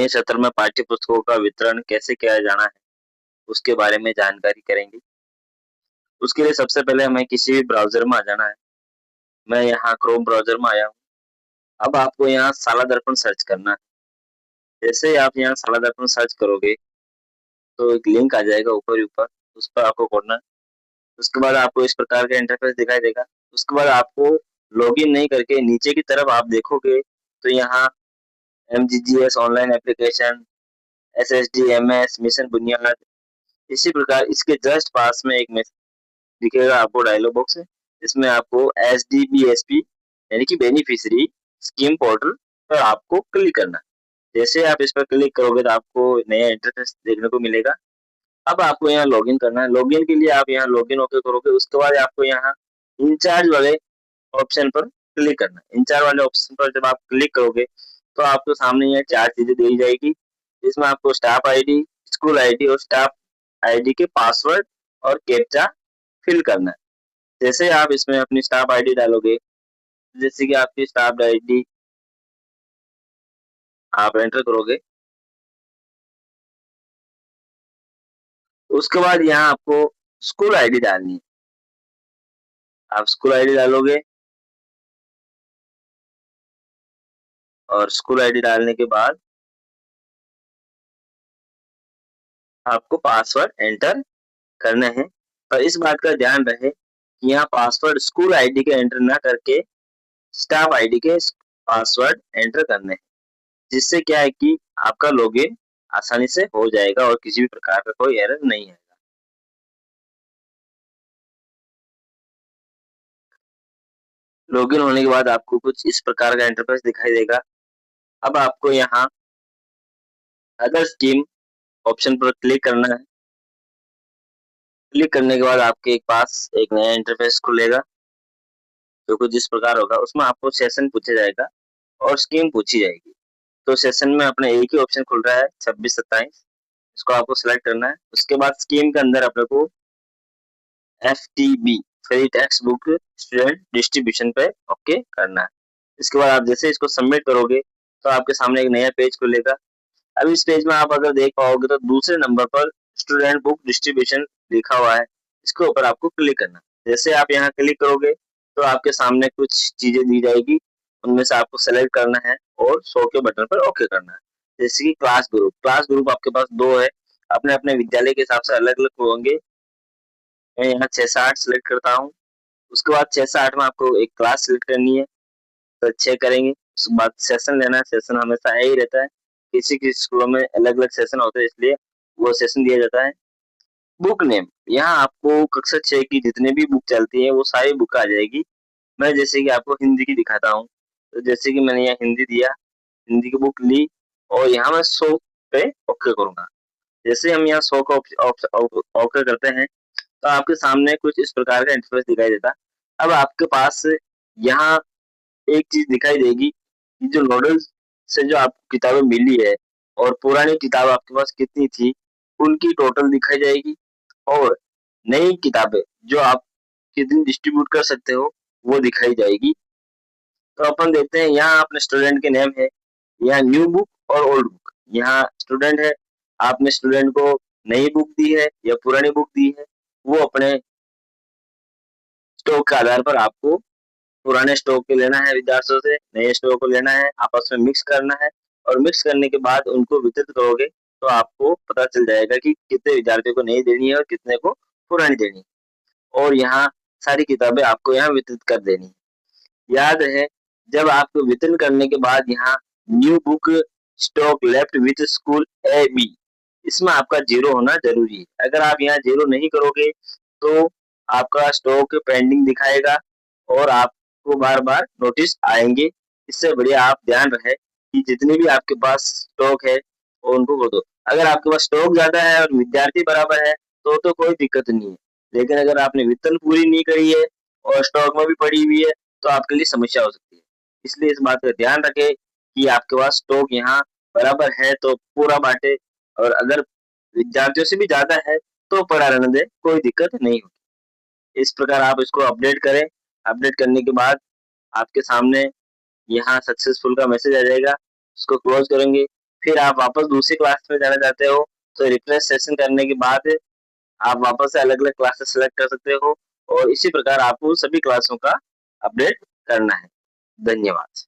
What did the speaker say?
नए सत्र में पाठ्य पुस्तकों का वितरण कैसे किया जाना है, उसके बारे में जानकारी करेंगे। उसके लिए सबसे पहले हमें किसी भी ब्राउज़र में आ जाना है। मैं यहाँ क्रोम ब्राउज़र में आया हूँ। अब आपको यहाँ शाला दर्पण सर्च करना है। जैसे ही आप यहाँ शाला दर्पण सर्च करोगे, तो एक लिंक आ जाएगा ऊपर ही ऊपर, उस पर आपको करना है। उसके बाद आपको इस प्रकार का इंटरफेस दिखाई देगा। उसके बाद आपको लॉगिन नहीं करके नीचे की तरफ आप देखोगे, तो यहाँ एमजीजीएस ऑनलाइन एप्लीकेशन, एसएसडी-एमएस, मिशन बुनियाद, इसी प्रकार इसके जस्ट पास में एक मैसेज दिखेगा आपको डायलॉग बॉक्स है, इसमें आपको एसडीबीएसपी यानी कि बेनिफिशियरी स्कीम पोर्टल पर आपको क्लिक करना है। जैसे आप इस पर क्लिक करोगे तो आपको नया इंटरफेस देखने को मिलेगा। अब आपको यहाँ लॉगिन करना है। लॉगिन के लिए आप यहाँ लॉगिन ओके करोगे, उसके बाद आपको यहाँ इंचार्ज वाले ऑप्शन पर क्लिक करना है। इंचार्ज वाले ऑप्शन पर जब आप क्लिक करोगे तो आपको सामने यहाँ 4 चीजें दी जाएगी, जिसमें आपको स्टाफ आईडी, स्कूल आईडी और स्टाफ आईडी के पासवर्ड और कैप्चा फिल करना है। जैसे आप इसमें अपनी स्टाफ आईडी डालोगे, जैसे कि आपकी स्टाफ आईडी आप एंटर करोगे, उसके बाद यहाँ आपको स्कूल आईडी डालनी है। आप स्कूल आईडी डालोगे और स्कूल आईडी डालने के बाद आपको पासवर्ड एंटर करने हैं। पर इस बात का ध्यान रहे कि यहाँ पासवर्ड स्कूल आईडी के एंटर ना करके स्टाफ आईडी के पासवर्ड एंटर करने हैं, जिससे क्या है कि आपका लॉगिन आसानी से हो जाएगा और किसी भी प्रकार का कोई एरर नहीं आएगा। लॉगिन होने के बाद आपको कुछ इस प्रकार का इंटरफेस दिखाई देगा। अब आपको यहाँ अदर स्कीम ऑप्शन पर क्लिक करना है। क्लिक करने के बाद आपके पास एक नया इंटरफेस खुलेगा, जो कुछ इस प्रकार होगा। उसमें आपको सेशन पूछा जाएगा और स्कीम पूछी जाएगी। तो सेशन में अपने एक ही ऑप्शन खुल रहा है 26-27, इसको आपको सिलेक्ट करना है। उसके बाद स्कीम के अंदर अपने को FTB free text book student distribution पे ओके करना है। इसके बाद आप जैसे इसको सबमिट करोगे तो आपके सामने एक नया पेज खुलेगा। अब इस पेज में आप अगर देख पाओगे तो दूसरे नंबर पर स्टूडेंट बुक डिस्ट्रीब्यूशन लिखा हुआ है, इसके ऊपर आपको क्लिक करना है। जैसे आप यहाँ क्लिक करोगे तो आपके सामने कुछ चीजें दी जाएगी, उनमें से आपको सेलेक्ट करना है और 100 के बटन पर ओके करना है। जैसे कि क्लास ग्रुप आपके पास 2 है, अपने अपने विद्यालय के हिसाब से अलग अलग होंगे। मैं यहाँ 6 से 8 सिलेक्ट करता हूँ। उसके बाद 6 से 8 में आपको एक क्लास सिलेक्ट करनी है, तो 6 करेंगे। उसके बाद सेशन लेना है, सेशन हमेशा यही रहता है। किसी किसी स्कूलों में अलग अलग सेशन होते हैं, इसलिए वो सेशन दिया जाता है। बुक नेम, यहाँ आपको कक्षा 6 की जितने भी बुक चलती है वो सारी बुक आ जाएगी। मैं जैसे कि आपको हिंदी की दिखाता हूँ, तो जैसे कि मैंने यहाँ हिंदी दिया, हिंदी की बुक ली और यहाँ मैं 100 पे ओके करूंगा। जैसे हम यहाँ 100 का ओके करते हैं तो आपके सामने कुछ इस प्रकार का इंटरफेस दिखाई देता। अब आपके पास यहाँ एक चीज दिखाई देगी कि जो नोडल से जो आपको किताबें मिली है और पुरानी किताब आपके पास कितनी थी, उनकी टोटल दिखाई जाएगी। और नई किताबें जो आप कितनी डिस्ट्रीब्यूट कर सकते हो वो दिखाई जाएगी। तो अपन देखते हैं, यहाँ अपने स्टूडेंट के नेम है, यहाँ न्यू बुक और ओल्ड बुक। यहाँ स्टूडेंट है, आपने स्टूडेंट को नई बुक दी है या पुरानी बुक दी है, वो अपने स्टॉक के आधार पर आपको पुराने स्टॉक को लेना है, विद्यार्थियों से नए स्टॉक को लेना है, आपस में मिक्स करना है और मिक्स करने के बाद उनको वितरित करोगे तो आपको पता चल जाएगा कि कितने विद्यार्थियों को नई देनी है और कितने को पुरानी देनी है। और यहाँ सारी किताबें आपको यहाँ वितरित कर देनी है। याद है, जब आपको वितरण करने के बाद यहाँ new book stock left with school AB, इसमें आपका 0 होना जरूरी है। अगर आप यहाँ 0 नहीं करोगे तो आपका स्टॉक पेंडिंग दिखाएगा और आपको बार बार नोटिस आएंगे। इससे बढ़िया आप ध्यान रहे कि जितनी भी आपके पास स्टॉक है उनको कर दो। अगर आपके पास स्टॉक ज्यादा है और विद्यार्थी बराबर है तो कोई दिक्कत नहीं है, लेकिन अगर आपने वितरण पूरी नहीं करी है और स्टॉक में भी पड़ी हुई है तो आपके लिए समस्या हो सकती है। इसलिए इस बात का ध्यान रखें कि आपके पास स्टॉक यहाँ बराबर है तो पूरा बांटे, और अगर विद्यार्थियों से भी ज्यादा है तो पड़ा रहने दे, कोई दिक्कत नहीं होगी। इस प्रकार आप इसको अपडेट करें। अपडेट करने के बाद आपके सामने यहाँ सक्सेसफुल का मैसेज आ जाएगा, उसको क्लोज करेंगे। फिर आप वापस दूसरी क्लास में जाना चाहते हो तो रिफ्रेश सेशन करने के बाद आप वापस से अलग-अलग क्लासेस सेलेक्ट कर सकते हो और इसी प्रकार आपको सभी क्लासों का अपडेट करना है। धन्यवाद।